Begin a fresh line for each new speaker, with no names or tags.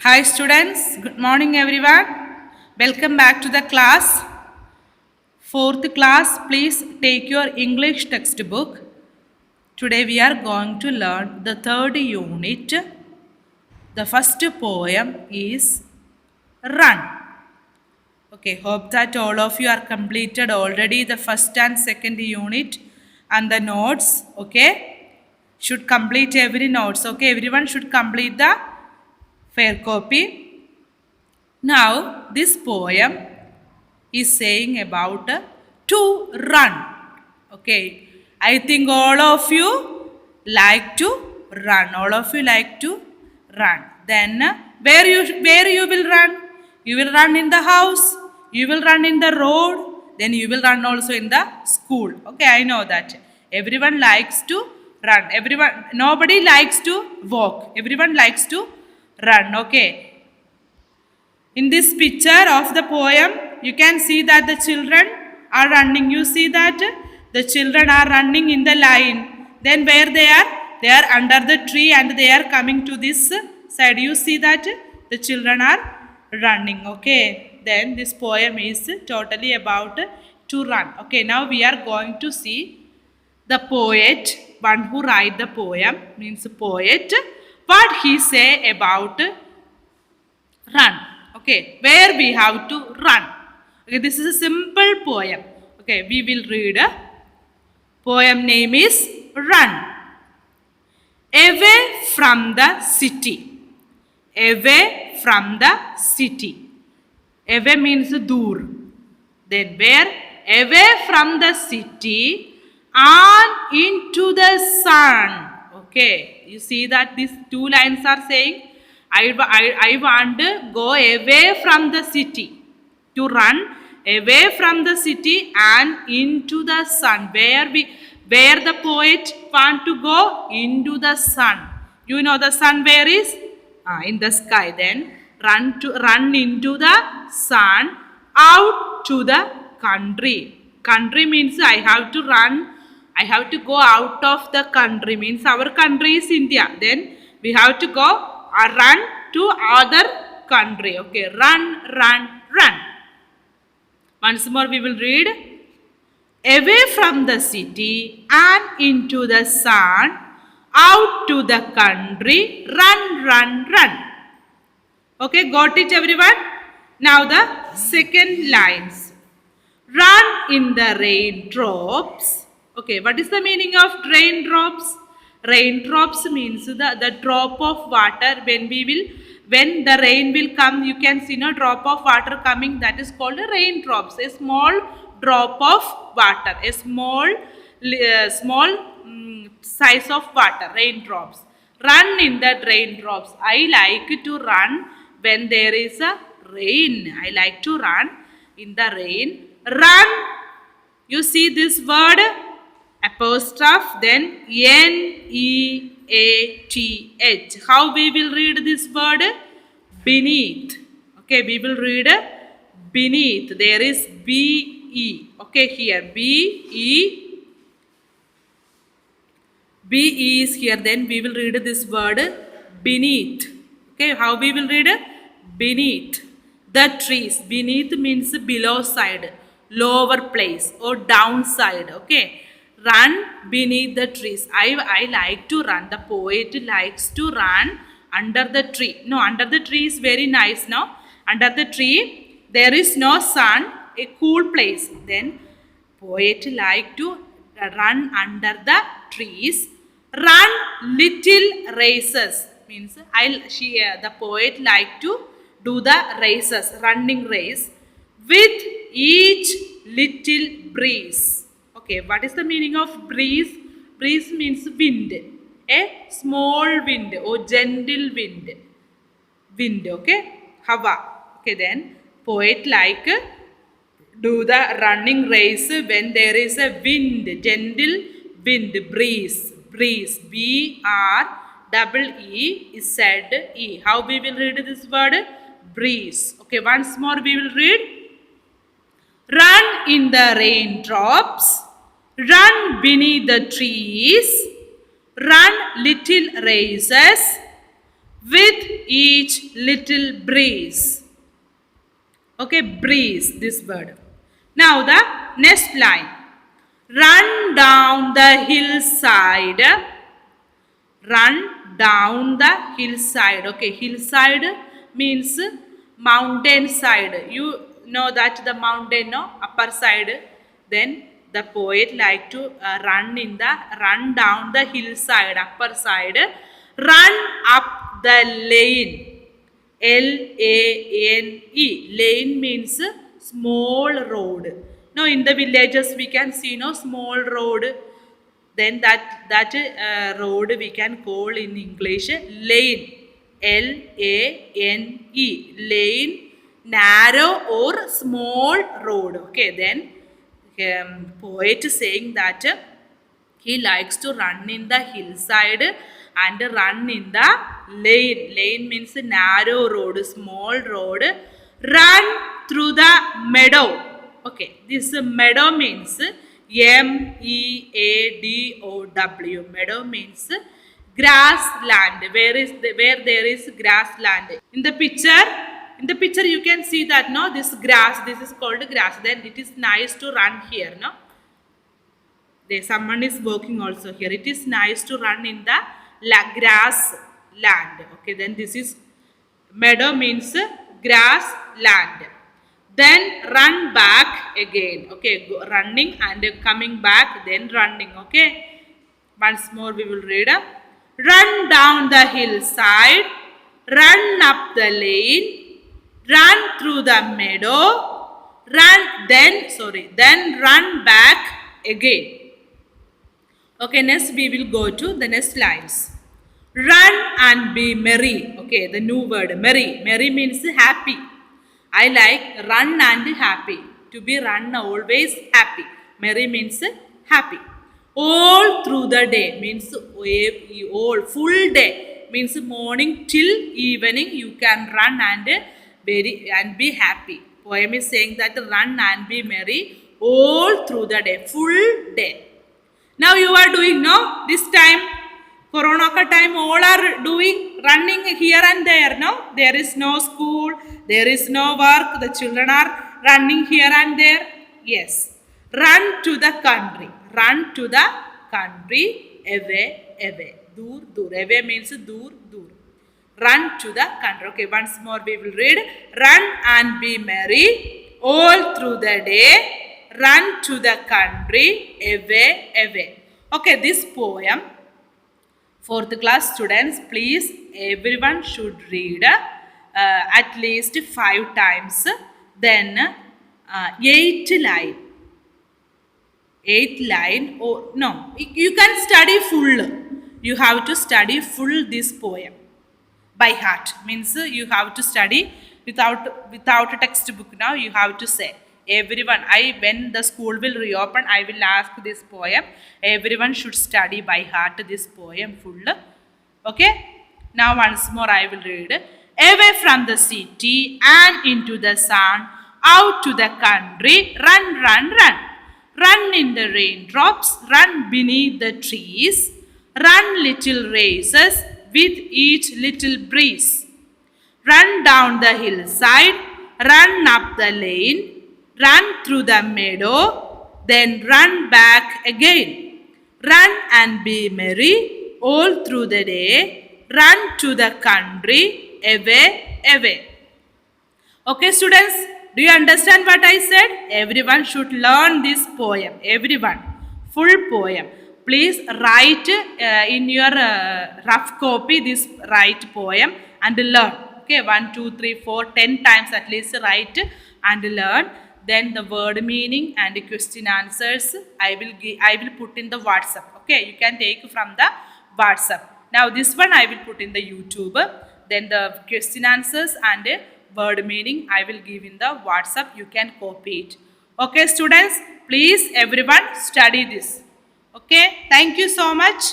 Hi students, good morning everyone. Welcome back to the class. Fourth class, please take your English textbook. Today we are going to learn the third unit. The first poem is Run. Okay, hope that all of you are completed already the first and second unit and the notes. Okay, should complete every notes. Okay, everyone should complete the fair copy. Now, this poem is saying about to run. Okay, I think all of you like to run. All of you like to run. Then, where you will run? You will run in the house. You will run in the road. Then you will run also in the school. Okay, I know that. Everyone likes to run. Nobody likes to walk. Everyone likes to run. Okay, in this picture of the poem, you can see that the children are running. You see that the children are running in the line. Then where they are? They are under the tree and they are coming to this side. You see that the children are running. Okay. Then this poem is totally about to run. Okay. Now we are going to see the poet, one who write the poem, means poet, what he say about run. Okay, where we have to run. Okay, this is a simple poem. Okay, we will read. Poem name is Run. Away from the city. Away from the city. Away means dur. Then where? Away from the city and into the sun. Okay, you see that these two lines are saying I want to go away from the city, to run away from the city and into the sun. Where the poet want to go? Into the sun. You know the sun where is? In the sky. Then run into the sun, out to the country. Country means I have to run. I have to go out of the country. Means our country is India. Then we have to go run to other country. Okay, run, run, run. Once more we will read. Away from the city and into the sun, out to the country, run, run, run. Okay, got it everyone? Now the second lines. Run in the raindrops. Okay, what is the meaning of raindrops? Raindrops means the drop of water when the rain will come, you can see no drop of water coming, that is called a raindrops. A small drop of water, a small size of water, raindrops. Run in the raindrops. I like to run when there is a rain. I like to run in the rain. Run. You see this word? Apostrophe, then N-E-A-T-H. How we will read this word? Beneath. Okay, we will read beneath. There is B-E. Okay, here B-E. B-E is here. Then we will read this word beneath. Okay, how we will read? Beneath. The trees. Beneath means below side, lower place or downside. Okay. Run beneath the trees. I like to run. The poet likes to run under the tree. No, under the tree is very nice now. Under the tree, there is no sun, a cool place. Then, poet like to run under the trees. Run little races. Means, the poet like to do the races, running race, with each little breeze. Okay, what is the meaning of breeze? Breeze means wind. A small wind or gentle wind. Wind, okay? Hava. Okay, then poet like do the running race when there is a wind, gentle wind, breeze. Breeze. B-R-E-E is said E. How we will read this word? Breeze. Okay, once more we will read. Run in the raindrops. Run beneath the trees, run little races, with each little breeze. Okay, breeze, this word. Now the next line. Run down the hillside. Run down the hillside. Okay, hillside means mountain side. You know that the mountain, no, upper side. Then the poet like to run down the hillside, upper side. Run up the lane. Lane. Lane means small road. Now in the villages we can see no small road. Then that road we can call in English lane. Lane. Lane, narrow or small road. Okay, then poet saying that he likes to run in the hillside and run in the lane. Lane means narrow road, small road. Run through the meadow. Okay, this meadow means MEADOW. Meadow means grassland. Where there is grassland. In the picture you can see that no, this grass, this is called grass. Then it is nice to run here, no. There someone is working also here. It is nice to run in the grass land. Okay, then this is meadow means grass land. Then run back again. Okay, running and coming back, then running. Okay, once more we will read. Run down the hillside, run up the lane, run through the meadow, then run back again. Okay, next we will go to the next lines. Run and be merry. Okay, the new word merry. Merry means happy. I like run and happy. To be run always happy. Merry means happy. All through the day means all full day means morning till evening you can run and be happy. Poem is saying that run and be merry all through the day, full day. Now you are doing, no, this time corona time all are doing running here and there. No, there is no school, there is no work, the children are running here and there. Yes, run to the country. Run to the country. Away. Dur. Away means dur. Run to the country. Okay, once more we will read. Run and be merry all through the day. Run to the country. Away. Okay, this poem, 4th class students, please everyone should read at least 5 times. Then 8 line or no, you can study full. You have to study full this poem by heart. Means you have to study without a textbook. Now you have to say everyone. When the school will reopen, I will ask this poem. Everyone should study by heart this poem full. Okay, now once more I will read. Away from the city and into the sun, out to the country, run. Run in the raindrops, run beneath the trees, run little races with each little breeze. Run down the hillside, run up the lane, run through the meadow, then run back again. Run and be merry all through the day, run to the country, away. Okay, students, do you understand what I said? Everyone should learn this poem. Everyone, full poem. Please write in your rough copy this right poem and learn. Okay, 1, 2, 3, 4, 10 times at least write and learn. Then the word meaning and the question answers I will put in the WhatsApp. Okay, you can take from the WhatsApp. Now this one I will put in the YouTube. Then the question answers and word meaning I will give in the WhatsApp. You can copy it. Okay, students, please everyone study this. Okay, thank you so much.